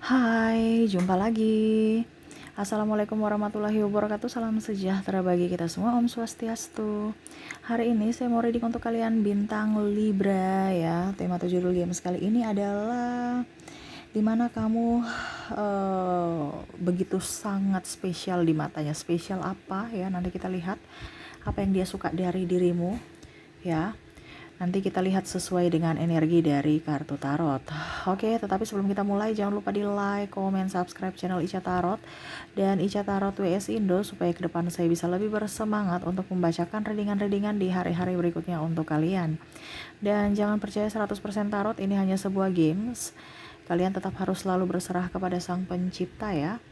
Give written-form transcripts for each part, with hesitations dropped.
Hai, jumpa lagi. Assalamualaikum warahmatullahi wabarakatuh. Salam sejahtera bagi kita semua. Om Swastiastu. Hari ini saya mau reading untuk kalian bintang Libra ya. Tema atau judul game kali ini adalah dimana kamu begitu sangat spesial di matanya. Spesial apa ya? Nanti kita lihat apa yang dia suka dari dirimu ya. Nanti kita lihat sesuai dengan energi dari kartu tarot. Oke, tetapi sebelum kita mulai jangan lupa di like, komen, subscribe channel Ica Tarot dan Ica Tarot WS Indo supaya ke depan saya bisa lebih bersemangat untuk membacakan readingan-readingan di hari-hari berikutnya untuk kalian. Dan jangan percaya 100% tarot ini hanya sebuah games. Kalian tetap harus selalu berserah kepada Sang Pencipta ya.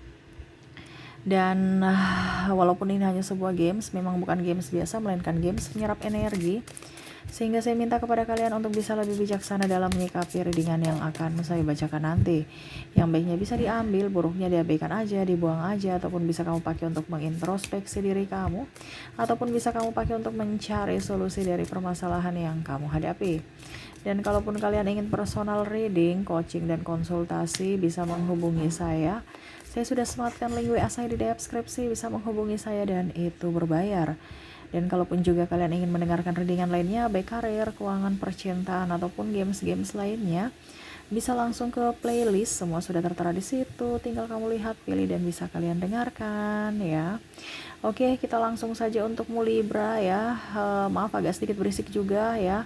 Dan walaupun ini hanya sebuah games, memang bukan games biasa melainkan games menyerap energi. Sehingga saya minta kepada kalian untuk bisa lebih bijaksana dalam menyikapi readingan yang akan saya bacakan nanti. Yang baiknya bisa diambil, buruknya diabaikan aja, dibuang aja, ataupun bisa kamu pakai untuk mengintrospeksi diri kamu, ataupun bisa kamu pakai untuk mencari solusi dari permasalahan yang kamu hadapi. Dan kalaupun kalian ingin personal reading, coaching, dan konsultasi, bisa menghubungi saya. Saya sudah sematkan link WA saya di deskripsi, bisa menghubungi saya dan itu berbayar. Dan kalaupun juga kalian ingin mendengarkan readingan lainnya, baik karir, keuangan, percintaan, ataupun games-games lainnya, bisa langsung ke playlist, semua sudah tertera di situ. Tinggal kamu lihat, pilih, dan bisa kalian dengarkan ya. Oke, kita langsung saja untuk Libra ya. Maaf agak sedikit berisik juga ya,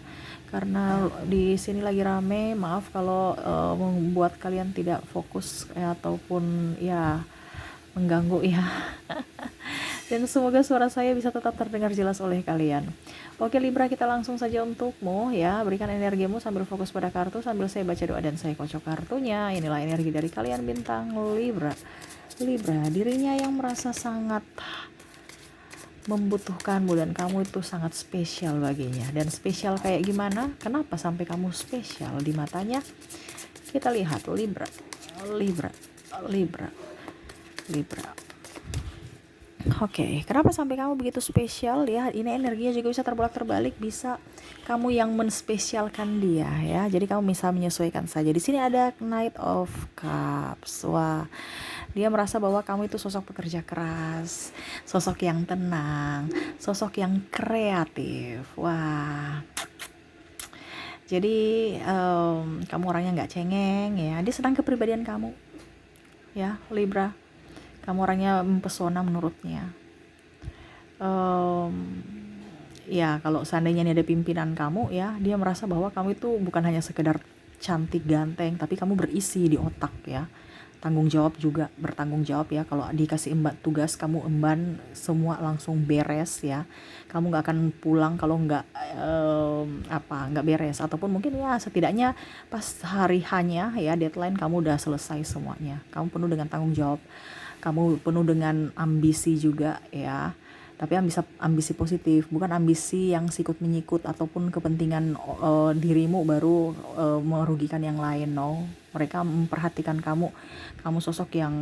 karena di sini lagi rame. Maaf kalau membuat kalian tidak fokus ya, ataupun ya mengganggu ya. Dan semoga suara saya bisa tetap terdengar jelas oleh kalian. Oke Libra, kita langsung saja untukmu ya. Berikan energimu sambil fokus pada kartu, sambil saya baca doa dan saya kocok kartunya. Inilah energi dari kalian bintang Libra. Libra, dirinya yang merasa sangat membutuhkanmu dan kamu itu sangat spesial baginya. Dan spesial kayak gimana? Kenapa sampai kamu spesial di matanya? Kita lihat Libra. Libra. Libra. Libra. Oke, kenapa sampai kamu begitu spesial ya? Ini energinya juga bisa terbolak-terbalik, bisa kamu yang menspesialkan dia ya. Jadi kamu bisa menyesuaikan saja. Di sini ada Knight of Cups. Wah, dia merasa bahwa kamu itu sosok pekerja keras, sosok yang tenang, sosok yang kreatif. Wah, jadi kamu orangnya nggak cengeng ya. Dia senang kepribadian kamu ya, Libra. Kamu orangnya mempesona menurutnya. Ya kalau seandainya ini ada pimpinan kamu ya, dia merasa bahwa kamu itu bukan hanya sekedar cantik ganteng, tapi kamu berisi di otak ya. Tanggung jawab juga, bertanggung jawab ya. Kalau dikasih emban tugas, kamu emban semua langsung beres ya. Kamu nggak akan pulang kalau nggak beres, ataupun mungkin ya setidaknya pas hari hanya ya deadline kamu udah selesai semuanya. Kamu penuh dengan tanggung jawab, kamu penuh dengan ambisi juga ya, tapi ambisi positif, bukan ambisi yang sikut menyikut ataupun kepentingan dirimu baru merugikan yang lain. No, mereka memperhatikan kamu sosok yang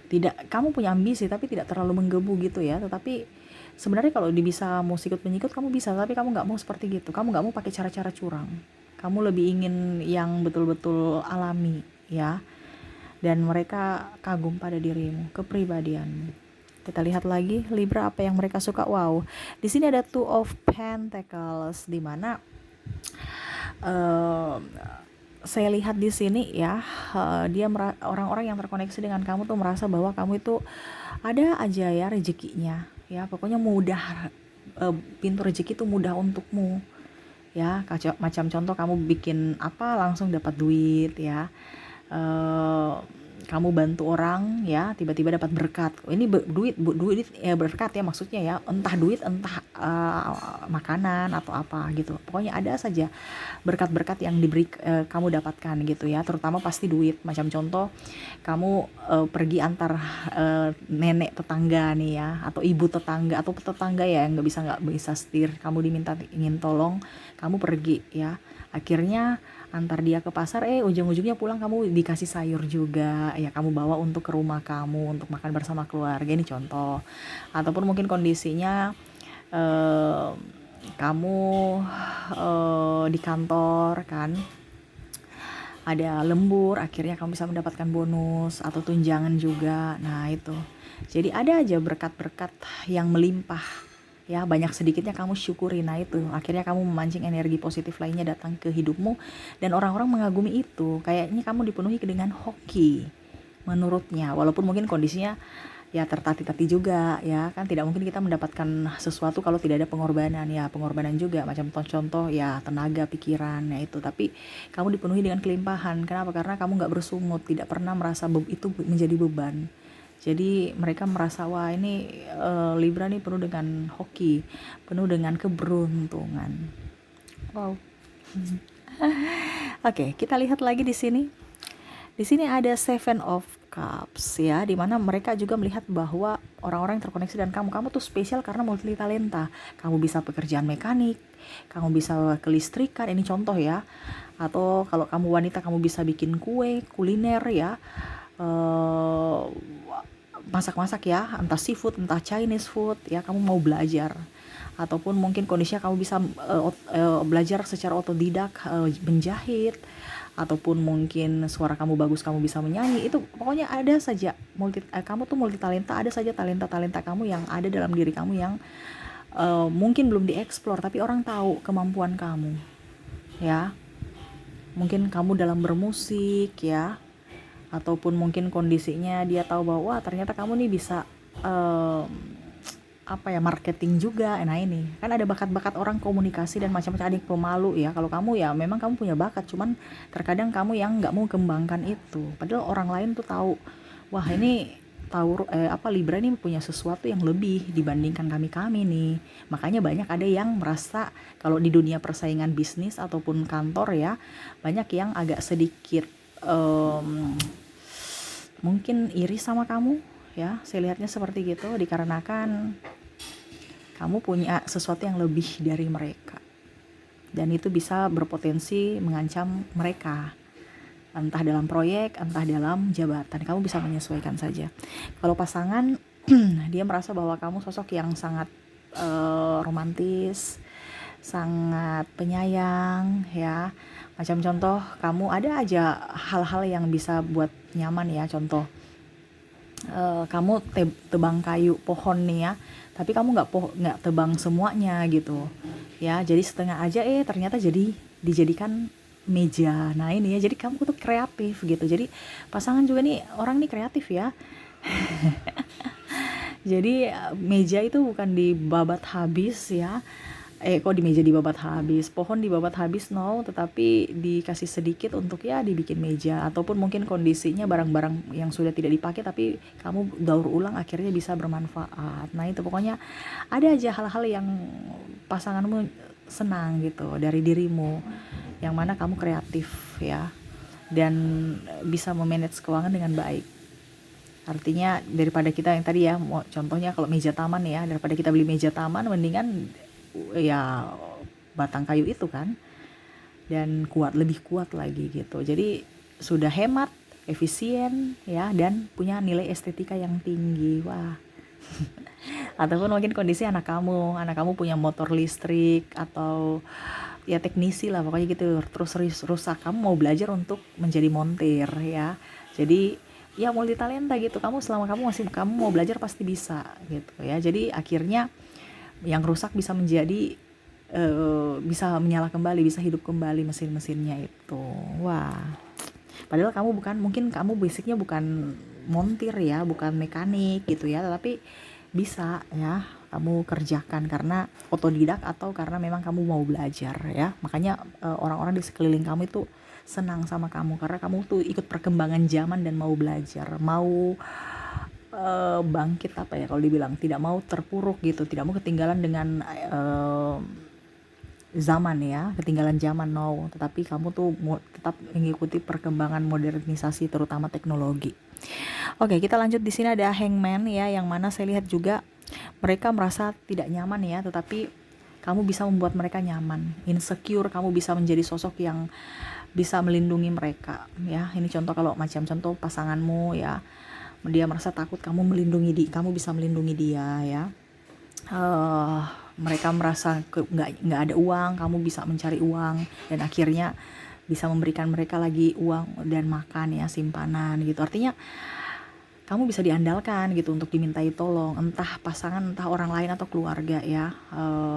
tidak, kamu punya ambisi tapi tidak terlalu menggebu gitu ya. Tetapi sebenarnya kalau bisa mau sikut menyikut kamu bisa, tapi kamu nggak mau seperti gitu, kamu nggak mau pakai cara-cara curang, kamu lebih ingin yang betul-betul alami ya. Dan mereka kagum pada dirimu, kepribadianmu. Kita lihat lagi Libra apa yang mereka suka. Wow, di sini ada Two of Pentacles, di mana saya lihat di sini ya, orang-orang yang terkoneksi dengan kamu tuh merasa bahwa kamu itu ada aja ya rezekinya ya, pokoknya mudah, pintu rezeki itu mudah untukmu ya. Macam contoh kamu bikin apa langsung dapat duit ya. Kamu bantu orang ya, tiba-tiba dapat berkat. Ini duit ya, berkat ya maksudnya ya, entah duit entah makanan atau apa gitu. Pokoknya ada saja berkat-berkat yang kamu dapatkan gitu ya, terutama pasti duit. Macam contoh kamu pergi antar nenek tetangga nih ya, atau ibu tetangga atau tetangga ya yang nggak bisa setir, kamu diminta ingin tolong, kamu pergi ya, akhirnya antar dia ke pasar, ujung-ujungnya pulang kamu dikasih sayur juga ya, kamu bawa untuk ke rumah kamu untuk makan bersama keluarga. Ini contoh. Ataupun mungkin kondisinya kamu di kantor kan, ada lembur, akhirnya kamu bisa mendapatkan bonus atau tunjangan juga. Nah itu, jadi ada aja berkat-berkat yang melimpah ya, banyak sedikitnya kamu syukuri. Nah itu akhirnya kamu memancing energi positif lainnya datang ke hidupmu, dan orang-orang mengagumi itu. Kayaknya kamu dipenuhi dengan hoki menurutnya, walaupun mungkin kondisinya ya tertati-tati juga ya kan, tidak mungkin kita mendapatkan sesuatu kalau tidak ada pengorbanan. Ya pengorbanan juga, macam contoh ya tenaga, pikiran, ya itu. Tapi kamu dipenuhi dengan kelimpahan. Kenapa? Karena kamu nggak bersungut, tidak pernah merasa itu menjadi beban. Jadi mereka merasa, wah ini Libra nih penuh dengan hoki, penuh dengan keberuntungan. Wow. Oke, kita lihat lagi di sini. Di sini ada Seven of Cups ya, dimana mereka juga melihat bahwa orang-orang yang terkoneksi dengan kamu tuh spesial karena multi talenta. Kamu bisa pekerjaan mekanik, kamu bisa kelistrikan, ini contoh ya. Atau kalau kamu wanita, kamu bisa bikin kue, kuliner ya, masak-masak ya, entah seafood, entah Chinese food ya, kamu mau belajar. Ataupun mungkin kondisinya kamu bisa belajar secara otodidak, menjahit, ataupun mungkin suara kamu bagus, kamu bisa menyanyi. Itu pokoknya ada saja kamu tuh multi talenta, ada saja talenta-talenta kamu yang ada dalam diri kamu yang mungkin belum dieksplor, tapi orang tahu kemampuan kamu ya. Mungkin kamu dalam bermusik ya, ataupun mungkin kondisinya dia tahu bahwa wah ternyata kamu nih bisa marketing juga. Nah ini kan ada bakat-bakat orang komunikasi dan macam-macam, ada yang pemalu ya. Kalau kamu ya memang kamu punya bakat, cuman terkadang kamu yang nggak mau kembangkan itu, padahal orang lain tuh tahu, wah ini Libra ini punya sesuatu yang lebih dibandingkan kami nih. Makanya banyak ada yang merasa kalau di dunia persaingan bisnis ataupun kantor ya, banyak yang agak sedikit mungkin iri sama kamu ya. Saya lihatnya seperti gitu, dikarenakan kamu punya sesuatu yang lebih dari mereka, dan itu bisa berpotensi mengancam mereka, entah dalam proyek, entah dalam jabatan. Kamu bisa menyesuaikan saja. Kalau pasangan dia merasa bahwa kamu sosok yang sangat romantis, sangat penyayang ya. Macam contoh, kamu ada aja hal-hal yang bisa buat nyaman ya. Contoh, kamu tebang kayu pohon nih ya, tapi kamu nggak tebang semuanya gitu ya, jadi setengah aja ternyata jadi dijadikan meja. Nah ini ya, jadi kamu tuh kreatif gitu. Jadi pasangan juga nih, orang nih kreatif ya. Jadi meja itu bukan dibabat habis ya, kok di meja dibabat habis, pohon dibabat habis, no, tetapi dikasih sedikit untuk ya dibikin meja. Ataupun mungkin kondisinya barang-barang yang sudah tidak dipakai tapi kamu daur ulang, akhirnya bisa bermanfaat. Nah itu pokoknya ada aja hal-hal yang pasanganmu senang gitu dari dirimu, yang mana kamu kreatif ya, dan bisa memanage keuangan dengan baik. Artinya daripada kita yang tadi ya, contohnya kalau meja taman ya, daripada kita beli meja taman, mendingan ya batang kayu itu kan, dan lebih kuat lagi gitu. Jadi sudah hemat, efisien ya, dan punya nilai estetika yang tinggi. Wah. Ataupun mungkin kondisi anak kamu punya motor listrik atau ya teknisi lah pokoknya gitu, terus rusak, kamu mau belajar untuk menjadi montir ya. Jadi ya multi talenta gitu, selama kamu mau belajar pasti bisa gitu ya. Jadi akhirnya yang rusak bisa menjadi bisa menyala kembali, bisa hidup kembali mesin-mesinnya itu. Wah, padahal mungkin kamu basicnya bukan montir ya, bukan mekanik gitu ya, tapi bisa ya kamu kerjakan karena otodidak atau karena memang kamu mau belajar ya. Makanya orang-orang di sekeliling kamu itu senang sama kamu karena kamu tuh ikut perkembangan zaman dan mau belajar, mau bangkit kalau dibilang, tidak mau terpuruk gitu, tidak mau ketinggalan dengan zaman ya, ketinggalan zaman, no, tetapi kamu tuh tetap mengikuti perkembangan modernisasi terutama teknologi. Oke, kita lanjut. Di sini ada Hangman ya, yang mana saya lihat juga mereka merasa tidak nyaman ya, tetapi kamu bisa membuat mereka nyaman. Insecure, kamu bisa menjadi sosok yang bisa melindungi mereka ya. Ini contoh pasanganmu ya, dia merasa takut, kamu bisa melindungi dia ya. Mereka merasa nggak ada uang, kamu bisa mencari uang, dan akhirnya bisa memberikan mereka lagi uang dan makan ya, simpanan gitu. Artinya kamu bisa diandalkan gitu untuk dimintai tolong, entah pasangan, entah orang lain atau keluarga ya.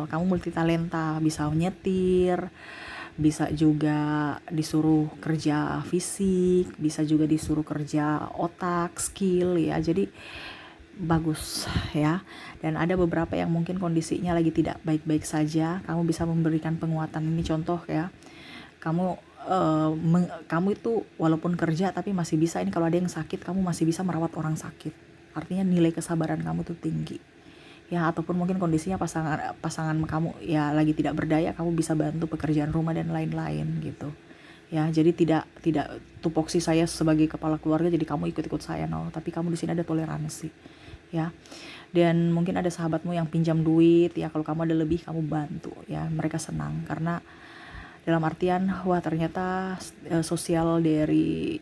Kamu multitalenta, bisa nyetir, bisa juga disuruh kerja fisik, bisa juga disuruh kerja otak, skill ya. Jadi bagus ya. Dan ada beberapa yang mungkin kondisinya lagi tidak baik-baik saja, kamu bisa memberikan penguatan. Ini contoh ya, kamu kamu itu walaupun kerja tapi masih bisa, ini kalau ada yang sakit kamu masih bisa merawat orang sakit. Artinya nilai kesabaran kamu tuh tinggi ya. Ataupun mungkin kondisinya pasangan kamu ya lagi tidak berdaya, kamu bisa bantu pekerjaan rumah dan lain-lain gitu ya. Jadi tidak tupoksi saya sebagai kepala keluarga jadi kamu ikut-ikut saya, no, tapi kamu di sini ada toleransi ya. Dan mungkin ada sahabatmu yang pinjam duit ya, kalau kamu ada lebih kamu bantu ya, mereka senang karena dalam artian wah ternyata sosial dari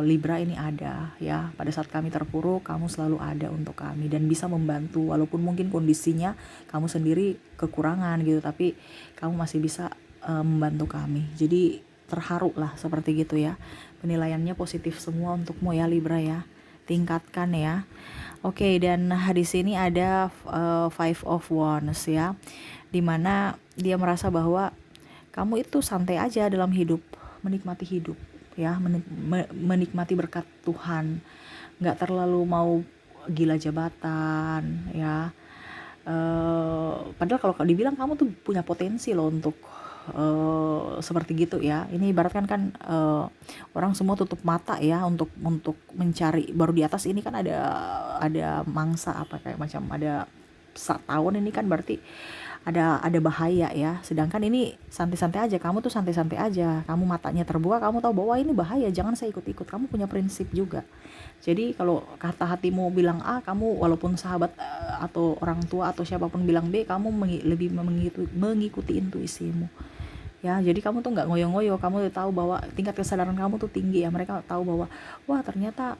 Libra ini ada ya. Pada saat kami terpuruk kamu selalu ada untuk kami dan bisa membantu, walaupun mungkin kondisinya kamu sendiri kekurangan gitu, tapi kamu masih bisa membantu kami. Jadi terharu lah seperti gitu ya. Penilaiannya positif semua untukmu ya Libra ya, tingkatkan ya. Oke, dan di sini ada Five of Wands ya, dimana dia merasa bahwa kamu itu santai aja dalam hidup, menikmati hidup ya, menikmati berkat Tuhan, nggak terlalu mau gila jabatan ya. Padahal kalau dibilang kamu tuh punya potensi loh untuk seperti gitu ya. Ini ibaratkan kan orang semua tutup mata ya untuk mencari, baru di atas ini kan ada mangsa apa kayak macam ada tahun ini kan berarti ada bahaya ya. Sedangkan ini santai-santai aja, kamu tuh santai-santai aja, kamu matanya terbuka, kamu tahu bahwa ini bahaya, jangan saya ikut-ikut, kamu punya prinsip juga. Jadi kalau kata hatimu bilang A, kamu walaupun sahabat atau orang tua atau siapapun bilang B, kamu lebih mengikuti intuisimu ya. Jadi kamu tuh nggak ngoyo-ngoyo, kamu udah tahu bahwa tingkat kesadaran kamu tuh tinggi ya. Mereka tahu bahwa wah ternyata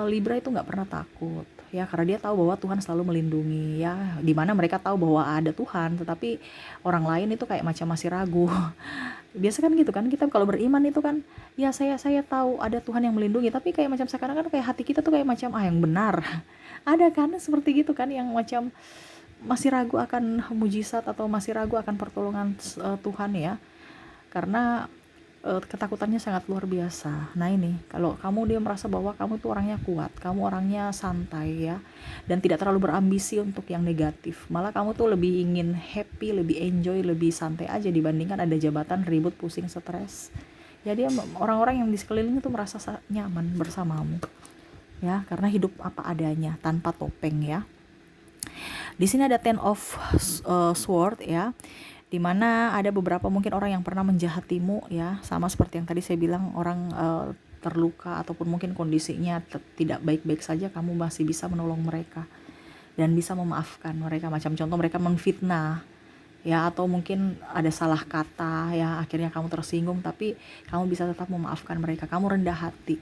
Libra itu nggak pernah takut ya, karena dia tahu bahwa Tuhan selalu melindungi ya. Dimana mereka tahu bahwa ada Tuhan, tetapi orang lain itu kayak macam masih ragu. Biasa kan gitu kan, kita kalau beriman itu kan ya saya tahu ada Tuhan yang melindungi, tapi kayak macam sekarang kan kayak hati kita tuh kayak macam yang benar. Ada kan seperti gitu kan, yang macam masih ragu akan mujizat atau masih ragu akan pertolongan Tuhan ya, karena ketakutannya sangat luar biasa. Nah ini kalau kamu, dia merasa bahwa kamu tuh orangnya kuat, kamu orangnya santai ya, dan tidak terlalu berambisi untuk yang negatif. Malah kamu tuh lebih ingin happy, lebih enjoy, lebih santai aja dibandingkan ada jabatan, ribut, pusing, stres. Jadi orang-orang yang di sekelilingnya tuh merasa nyaman bersamamu ya, karena hidup apa adanya tanpa topeng ya. Di sini ada Ten of Sword ya, dimana ada beberapa mungkin orang yang pernah menjahatimu ya, sama seperti yang tadi saya bilang, orang terluka ataupun mungkin kondisinya tidak baik-baik saja, kamu masih bisa menolong mereka dan bisa memaafkan mereka. Macam contoh mereka menfitnah ya, atau mungkin ada salah kata ya, akhirnya kamu tersinggung, tapi kamu bisa tetap memaafkan mereka. Kamu rendah hati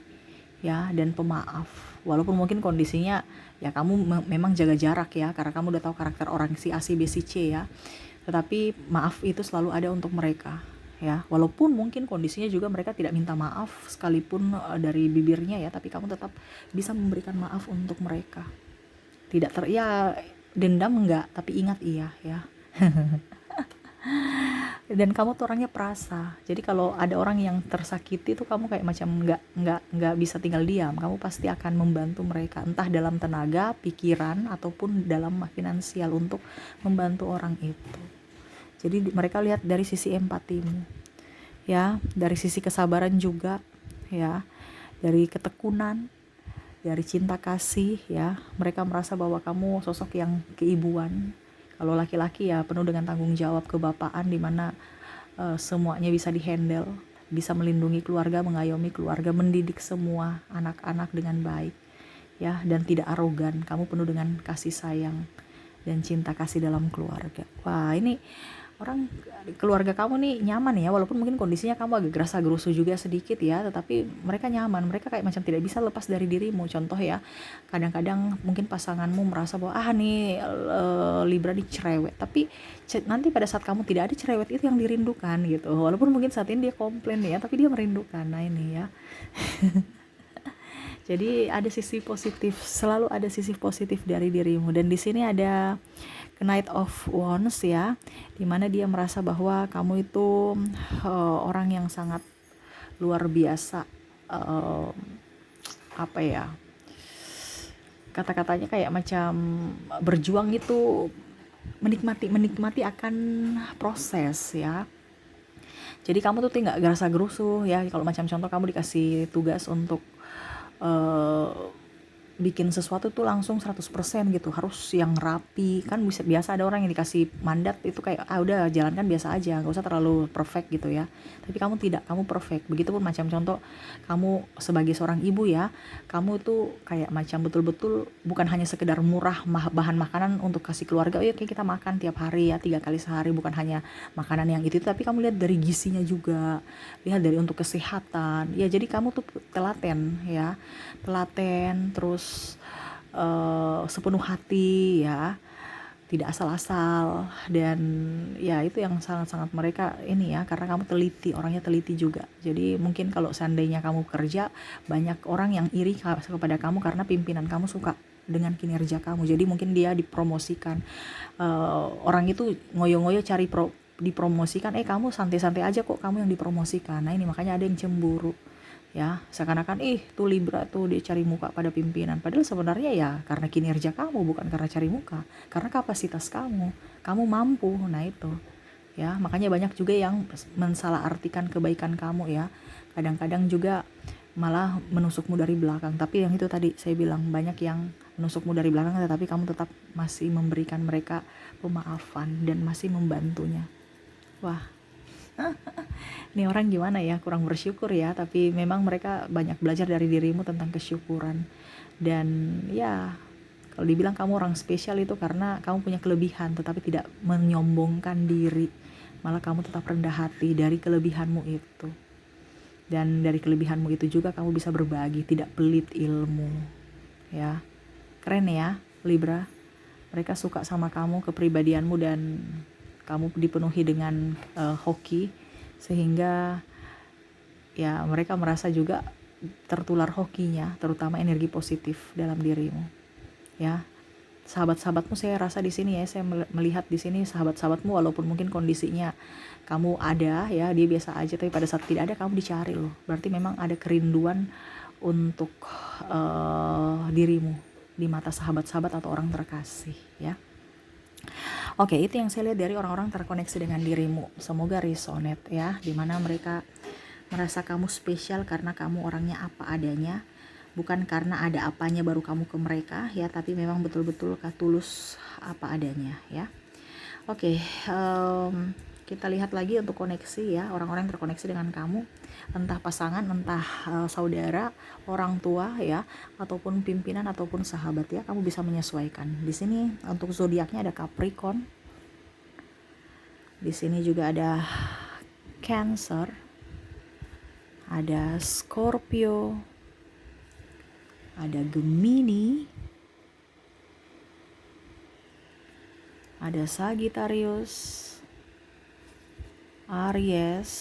ya dan pemaaf, walaupun mungkin kondisinya ya kamu memang jaga jarak ya, karena kamu udah tahu karakter orang si A, si B, si C ya. Tetapi maaf itu selalu ada untuk mereka ya, walaupun mungkin kondisinya juga mereka tidak minta maaf sekalipun dari bibirnya ya, tapi kamu tetap bisa memberikan maaf untuk mereka. Tidak ya dendam enggak, tapi ingat iya ya. Dan kamu tuh orangnya perasa, jadi kalau ada orang yang tersakiti tuh kamu kayak macam nggak bisa tinggal diam, kamu pasti akan membantu mereka, entah dalam tenaga, pikiran, ataupun dalam finansial untuk membantu orang itu. Jadi mereka lihat dari sisi empatimu ya, dari sisi kesabaran juga ya, dari ketekunan, dari cinta kasih ya. Mereka merasa bahwa kamu sosok yang keibuan. Kalau laki-laki ya penuh dengan tanggung jawab kebapaan, dimana semuanya bisa dihandle, bisa melindungi keluarga, mengayomi keluarga, mendidik semua anak-anak dengan baik ya, dan tidak arogan. Kamu penuh dengan kasih sayang dan cinta kasih dalam keluarga. Wah ini orang keluarga kamu nih nyaman ya, walaupun mungkin kondisinya kamu agak gerasa gerusu juga sedikit ya, tetapi mereka nyaman, mereka kayak macam tidak bisa lepas dari dirimu. Contoh ya, kadang-kadang mungkin pasanganmu merasa bahwa nih Libra nih cerewet, tapi nanti pada saat kamu tidak ada, cerewet itu yang dirindukan gitu, walaupun mungkin saat ini dia komplain ya, tapi dia merindukan. Nah ini ya, jadi ada sisi positif, selalu ada sisi positif dari dirimu. Dan di sini ada Knight of Wands ya, dimana dia merasa bahwa kamu itu orang yang sangat luar biasa, apa ya, kata-katanya kayak macam berjuang itu, menikmati akan proses ya. Jadi kamu tuh nggak gerasa gerusu ya, kalau macam contoh kamu dikasih tugas untuk bikin sesuatu tuh langsung 100% gitu, harus yang rapi. Kan biasa ada orang yang dikasih mandat itu kayak udah jalankan biasa aja, nggak usah terlalu perfect gitu ya. Tapi kamu tidak, kamu perfect. Begitupun macam contoh kamu sebagai seorang ibu ya, kamu tuh kayak macam betul-betul bukan hanya sekedar murah bahan makanan untuk kasih keluarga, oke kita makan tiap hari ya, 3 kali sehari, bukan hanya makanan yang itu, tapi kamu lihat dari gizinya juga, lihat dari untuk kesehatan ya. Jadi kamu tuh telaten ya, terus sepenuh hati ya, tidak asal-asal. Dan ya itu yang sangat-sangat mereka ini ya, karena kamu teliti, orangnya teliti juga. Jadi mungkin kalau seandainya kamu kerja, banyak orang yang iri kepada kamu karena pimpinan kamu suka dengan kinerja kamu, jadi mungkin dia dipromosikan. Orang itu ngoyo-ngoyo cari dipromosikan, kamu santai-santai aja kok kamu yang dipromosikan. Nah ini makanya ada yang cemburu ya, seakan-akan tuh Libra tuh dia cari muka pada pimpinan, padahal sebenarnya ya karena kinerja kamu, bukan karena cari muka, karena kapasitas kamu mampu. Nah itu ya, makanya banyak juga yang mensalahartikan kebaikan kamu ya, kadang-kadang juga malah menusukmu dari belakang. Tapi yang itu tadi saya bilang, banyak yang menusukmu dari belakang tetapi kamu tetap masih memberikan mereka pemaafan dan masih membantunya. Wah, ini orang gimana ya, kurang bersyukur ya, tapi memang mereka banyak belajar dari dirimu tentang kesyukuran. Dan ya, kalau dibilang kamu orang spesial itu karena kamu punya kelebihan tetapi tidak menyombongkan diri, malah kamu tetap rendah hati dari kelebihanmu itu. Dan dari kelebihanmu itu juga kamu bisa berbagi, tidak pelit ilmu ya. Keren ya Libra, mereka suka sama kamu, kepribadianmu, dan kamu dipenuhi dengan hoki, sehingga ya mereka merasa juga tertular hokinya, terutama energi positif dalam dirimu ya. Sahabat-sahabatmu saya rasa di sini ya, saya melihat di sini sahabat-sahabatmu, walaupun mungkin kondisinya kamu ada ya, dia biasa aja, tapi pada saat tidak ada kamu dicari loh, berarti memang ada kerinduan untuk dirimu di mata sahabat-sahabat atau orang terkasih ya. Oke, itu yang saya lihat dari orang-orang terkoneksi dengan dirimu. Semoga resonate ya, dimana mereka merasa kamu spesial karena kamu orangnya apa adanya, bukan karena ada apanya baru kamu ke mereka ya, tapi memang betul-betul tulus apa adanya ya. Oke, kita lihat lagi untuk koneksi ya, orang-orang yang terkoneksi dengan kamu, entah pasangan, entah saudara, orang tua ya, ataupun pimpinan ataupun sahabat ya, kamu bisa menyesuaikan. Di sini untuk zodiaknya ada Capricorn. Di sini juga ada Cancer, ada Scorpio, ada Gemini, ada Sagittarius, Aries,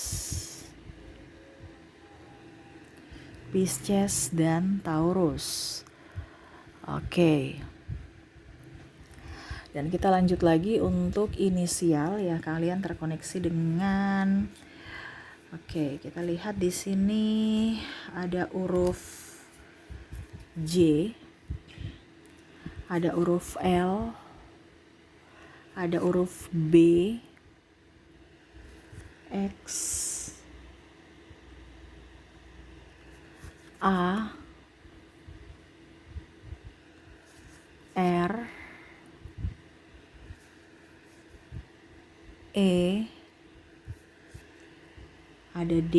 Pisces, dan Taurus. Oke. Dan kita lanjut lagi untuk inisial ya, kalian terkoneksi dengan. Oke, kita lihat di sini ada huruf J, ada huruf L, ada huruf B, X, A, R, E, ada D.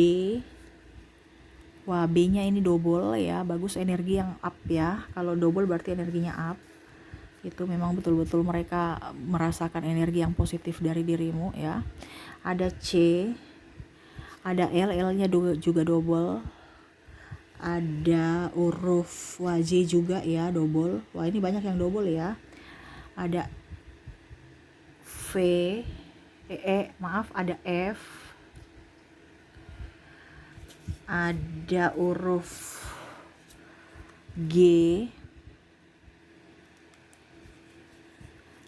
Wah, B-nya ini double ya, bagus, energi yang up ya. Kalau double berarti energinya up. Itu memang betul-betul mereka merasakan energi yang positif dari dirimu ya. Ada C, ada L-nya juga double. Ada huruf WJ juga ya, double. Wah, ini banyak yang double ya. Ada V, maaf, ada F. Ada huruf G.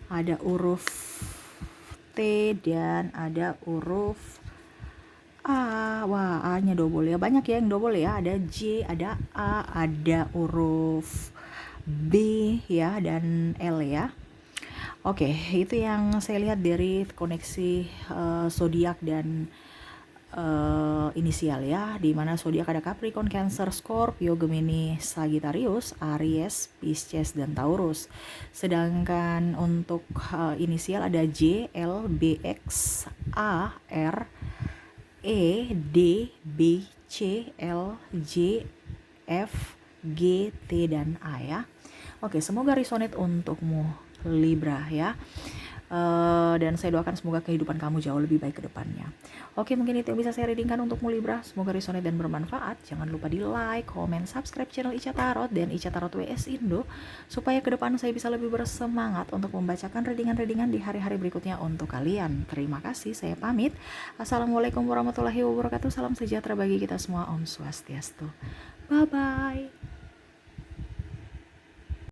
Ada huruf T dan ada huruf A. Wah, A-nya double ya. Banyak ya yang double ya. Ada J, ada A, ada huruf B ya dan L ya. Oke, itu yang saya lihat dari koneksi zodiak dan inisial ya, di mana zodiak ada Capricorn, Cancer, Scorpio, Gemini, Sagittarius, Aries, Pisces dan Taurus. Sedangkan untuk inisial ada J, L, B, X, A, R, E, D, B, C, L, J, F, G, T, dan A ya. Oke, semoga resonate untukmu Libra ya. Dan saya doakan semoga kehidupan kamu jauh lebih baik ke depannya. Oke, mungkin itu yang bisa saya readingkan untukmu Libra. Semoga resonate dan bermanfaat. Jangan lupa di like, comment, subscribe channel Ica Tarot dan Ica Tarot WS Indo, supaya ke depan saya bisa lebih bersemangat untuk membacakan readingan-readingan di hari-hari berikutnya untuk kalian. Terima kasih, saya pamit. Assalamualaikum warahmatullahi wabarakatuh. Salam sejahtera bagi kita semua. Om Swastiastu. Bye-bye.